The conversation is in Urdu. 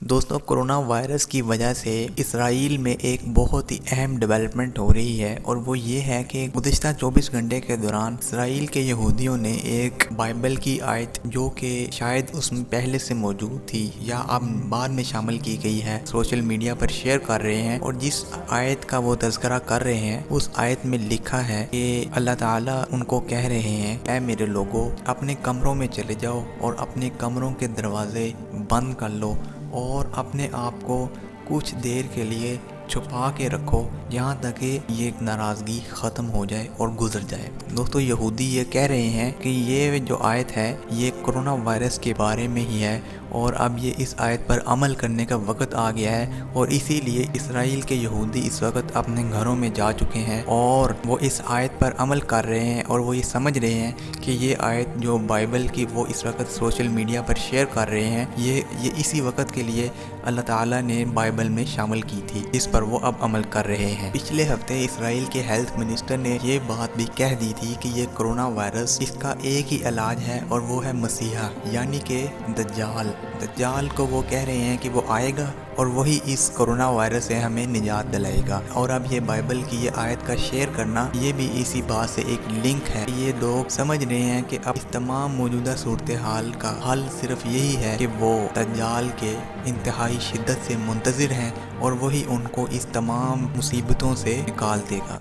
دوستوں، کرونا وائرس کی وجہ سے اسرائیل میں ایک بہت ہی اہم ڈیولپمنٹ ہو رہی ہے، اور وہ یہ ہے کہ گزشتہ 24 گھنٹے کے دوران اسرائیل کے یہودیوں نے ایک بائبل کی آیت جو کہ شاید اس میں پہلے سے موجود تھی یا اب بعد میں شامل کی گئی ہے، سوشل میڈیا پر شیئر کر رہے ہیں، اور جس آیت کا وہ تذکرہ کر رہے ہیں اس آیت میں لکھا ہے کہ اللہ تعالیٰ ان کو کہہ رہے ہیں، اے میرے لوگوں، اپنے کمروں میں چلے جاؤ اور اپنے کمروں کے دروازے بند کر لو اور اپنے آپ کو کچھ دیر کے لیے چھپا کے رکھو یہاں تک کہ یہ ناراضگی ختم ہو جائے اور گزر جائے۔ دوستو، یہودی یہ کہہ رہے ہیں کہ یہ جو آیت ہے یہ کرونا وائرس کے بارے میں ہی ہے، اور اب یہ اس آیت پر عمل کرنے کا وقت آ گیا ہے، اور اسی لیے اسرائیل کے یہودی اس وقت اپنے گھروں میں جا چکے ہیں اور وہ اس آیت پر عمل کر رہے ہیں، اور وہ یہ سمجھ رہے ہیں کہ یہ آیت جو بائبل کی وہ اس وقت سوشل میڈیا پر شیئر کر رہے ہیں یہ اسی وقت کے لیے اللہ تعالیٰ نے بائبل میں شامل کی تھی، جس پر وہ اب عمل کر رہے ہیں۔ پچھلے ہفتے اسرائیل کے ہیلتھ منسٹر نے یہ بات بھی کہہ دی تھی کہ یہ کرونا وائرس اس کا ایک ہی علاج ہے، اور وہ ہے مسیحا، یعنی کہ دجال کو وہ کہہ رہے ہیں کہ وہ آئے گا اور وہی اس کرونا وائرس سے ہمیں نجات دلائے گا۔ اور اب یہ بائبل کی یہ آیت کا شیئر کرنا یہ بھی اسی بات سے ایک لنک ہے۔ یہ لوگ سمجھ رہے ہیں کہ اب اس تمام موجودہ صورتحال کا حل صرف یہی ہے کہ وہ دجال کے انتہائی شدت سے منتظر ہیں، اور وہی ان کو اس تمام مصیبتوں سے نکال دے گا۔